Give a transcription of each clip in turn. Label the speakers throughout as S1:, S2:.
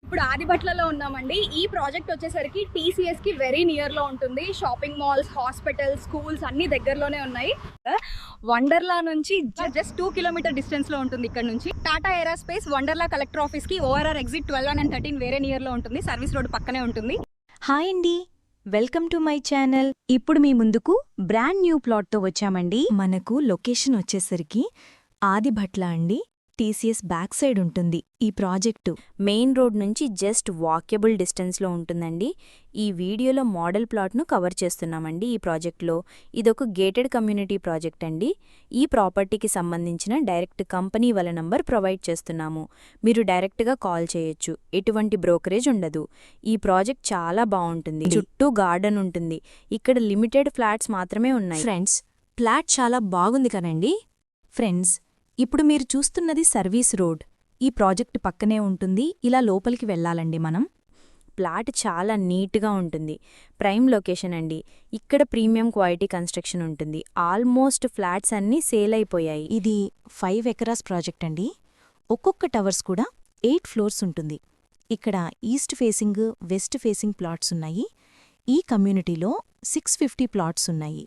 S1: ఇప్పుడు ఆదిబట్లలో ఉన్నామండి. ఈ ప్రాజెక్ట్ వచ్చేసరికి టీసీఎస్ కి వెరీ నియర్ లో ఉంటుంది. షాపింగ్ మాల్స్, హాస్పిటల్స్, స్కూల్స్ అన్ని దగ్గరలోనే ఉన్నాయి. వండర్లా నుంచి జస్ట్ 2 కిలోమీటర్ డిస్టెన్స్ లో ఉంటుంది. ఇక్కడ నుంచి Tata Aerospace Wonderla collector office కి ఓఆర్ఆర్ ఎగ్జిట్ 12 and 13 వేరే నియర్ లో ఉంటుంది. సర్వీస్ రోడ్ పక్కనే ఉంటుంది.
S2: హాయ్ అండి, వెల్కమ్ టు మై ఛానల్. ఇప్పుడు మీ ముందుకు బ్రాండ్ న్యూ ప్లాట్తో వచ్చామండి. మనకు లొకేషన్ వచ్చేసరికి ఆదిభట్ల అండి. టీసీఎస్ బ్యాక్ సైడ్ ఉంటుంది ఈ ప్రాజెక్టు. మెయిన్ రోడ్ నుంచి జస్ట్ వాకబుల్ డిస్టెన్స్లో ఉంటుందండి. ఈ వీడియోలో మోడల్ ప్లాట్ను కవర్ చేస్తున్నామండి. ఈ ప్రాజెక్ట్లో ఇదొక గేటెడ్ కమ్యూనిటీ ప్రాజెక్ట్ అండి. ఈ ప్రాపర్టీకి సంబంధించిన డైరెక్ట్ కంపెనీ వాళ్ళ నంబర్ ప్రొవైడ్ చేస్తున్నాము. మీరు డైరెక్ట్గా కాల్ చేయొచ్చు. ఎటువంటి బ్రోకరేజ్ ఉండదు. ఈ ప్రాజెక్ట్ చాలా బాగుంటుంది. చుట్టూ గార్డెన్ ఉంటుంది. ఇక్కడ లిమిటెడ్ ఫ్లాట్స్ మాత్రమే ఉన్నాయి. ఫ్రెండ్స్, ఫ్లాట్ చాలా బాగుంది కదండి. ఫ్రెండ్స్, ఇప్పుడు మీరు చూస్తున్నది సర్వీస్ రోడ్. ఈ ప్రాజెక్ట్ పక్కనే ఉంటుంది. ఇలా లోపలికి వెళ్ళాలండి మనం. ప్లాట్ చాలా నీట్గా ఉంటుంది. ప్రైమ్ లొకేషన్ అండి. ఇక్కడ ప్రీమియం క్వాలిటీ కన్స్ట్రక్షన్ ఉంటుంది. ఆల్మోస్ట్ ఫ్లాట్స్ అన్నీ సేల్ అయిపోయాయి. ఇది 5 ఎకరాస్ ప్రాజెక్ట్ అండి. ఒక్కొక్క టవర్స్ కూడా 8 ఫ్లోర్స్ ఉంటుంది. ఇక్కడ east facing, west facing plots ఉన్నాయి. ఈ కమ్యూనిటీలో 650 ప్లాట్స్ ఉన్నాయి.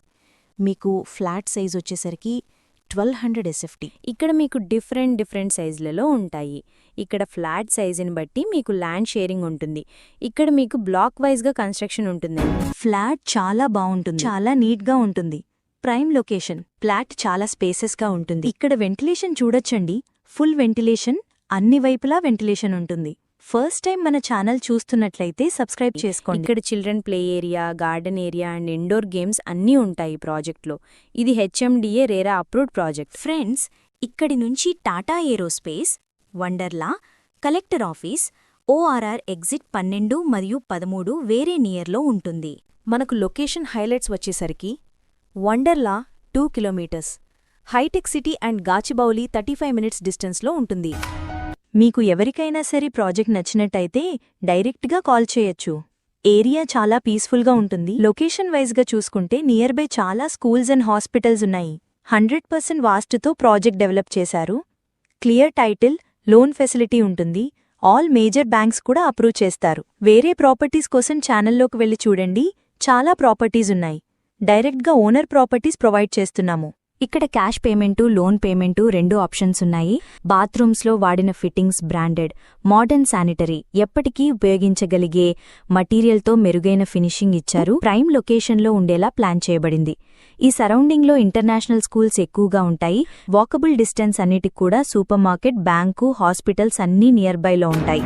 S2: మీకు ఫ్లాట్ సైజ్ వచ్చేసరికి 1200 SFT. ఇక్కడ మీకు డిఫరెంట్ సైజులలో ఉంటాయి. ఇక్కడ ఫ్లాట్ సైజుని బట్టి మీకు ల్యాండ్ షేరింగ్ ఉంటుంది. ఇక్కడ మీకు బ్లాక్ వైజ్గా కన్స్ట్రక్షన్ ఉంటుందండి. ఫ్లాట్ చాలా బాగుంటుంది, చాలా నీట్గా ఉంటుంది. Prime location. ఫ్లాట్ చాలా స్పేసెస్గా ఉంటుంది. ఇక్కడ వెంటిలేషన్ చూడొచ్చండి. ఫుల్ వెంటిలేషన్, అన్ని వైపులా వెంటిలేషన్ ఉంటుంది. ఫస్ట్ టైం మన ఛానల్ చూస్తున్నట్లయితే సబ్స్క్రైబ్ చేసుకోండి. ఇక్కడ children play area, garden area and indoor games అన్నీ ఉంటాయి ప్రాజెక్ట్లో. ఇది HMDA RERA approved project. Friends, ఇక్కడి నుంచి Tata Aerospace, Wonderla, collector office, ORR exit 12 మరియు 13 వేరే నియర్లో ఉంటుంది. మనకు లొకేషన్ హైలైట్స్ వచ్చేసరికి వండర్లా 2 కిలోమీటర్స్, హైటెక్ సిటీ అండ్ గాచిబౌలి 35 మినిట్స్ డిస్టెన్స్లో ఉంటుంది. మీకు ఎవరికైనా సరే ప్రాజెక్ట్ నచ్చినట్టయితే డైరెక్ట్గా కాల్ చేయొచ్చు. ఏరియా చాలా పీస్ఫుల్గా ఉంటుంది. లొకేషన్ వైజ్గా చూసుకుంటే నియర్ బై చాలా స్కూల్స్ అండ్ హాస్పిటల్స్ ఉన్నాయి. 100% వాస్తుతో ప్రాజెక్ట్ డెవలప్ చేశారు. క్లియర్ టైటిల్, లోన్ ఫెసిలిటీ ఉంటుంది. ఆల్ మేజర్ బ్యాంక్స్ కూడా అప్రూవ్ చేస్తారు. వేరే ప్రాపర్టీస్ కోసం ఛానల్లోకి వెళ్ళి చూడండి. చాలా ప్రాపర్టీస్ ఉన్నాయి. డైరెక్ట్గా ఓనర్ ప్రాపర్టీస్ ప్రొవైడ్ చేస్తున్నాము. ఇక్కడ cash payment, loan payment 2 options ఉన్నాయి. బాత్రూమ్స్లో వాడిన ఫిట్టింగ్స్ బ్రాండెడ్, మోడర్న్ శానిటరీ, ఎప్పటికీ ఉపయోగించగలిగే మటీరియల్తో మెరుగైన ఫినిషింగ్ ఇచ్చారు. ప్రైమ్ లొకేషన్లో ఉండేలా ప్లాన్ చేయబడింది. ఈ సరౌండింగ్లో ఇంటర్నేషనల్ స్కూల్స్ ఎక్కువగా ఉంటాయి. వాకబుల్ డిస్టెన్స్ అన్నిటికి కూడా సూపర్ మార్కెట్, బ్యాంకు, హాస్పిటల్స్ అన్నీ నియర్ బైలో ఉంటాయి.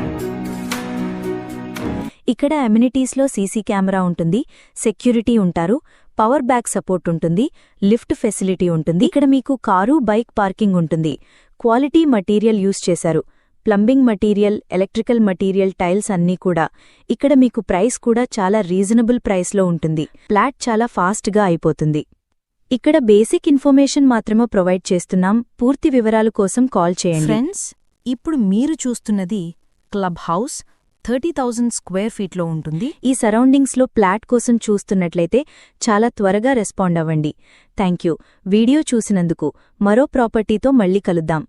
S2: ఇక్కడ అమ్యూనిటీస్లో సీసీ కెమెరా ఉంటుంది, సెక్యూరిటీ ఉంటారు, పవర్ బ్యాక్ సపోర్ట్ ఉంటుంది, లిఫ్ట్ ఫెసిలిటీ ఉంటుంది. ఇక్కడ మీకు కారు, బైక్ పార్కింగ్ ఉంటుంది. క్వాలిటీ మటీరియల్ యూజ్ చేశారు. Plumbing material, electrical material, tiles అన్నీ కూడా. ఇక్కడ మీకు ప్రైస్ కూడా చాలా రీజనబుల్ ప్రైస్లో ఉంటుంది. ఫ్లాట్ చాలా ఫాస్ట్గా అయిపోతుంది. ఇక్కడ బేసిక్ ఇన్ఫర్మేషన్ మాత్రమే ప్రొవైడ్ చేస్తున్నాం. పూర్తి వివరాల కోసం కాల్ చేయండి. ఫ్రెండ్స్, ఇప్పుడు మీరు చూస్తున్నది క్లబ్ హౌస్. 30,000 స్క్వేర్ ఫీట్లో ఉంటుంది. ఈ సరౌండింగ్స్లో ఫ్లాట్ కోసం చూస్తున్నట్లయితే చాలా త్వరగా రెస్పాండ్ అవ్వండి. Thank you. వీడియో చూసినందుకు. మరో ప్రాపర్టీతో మళ్ళీ కలుద్దాం.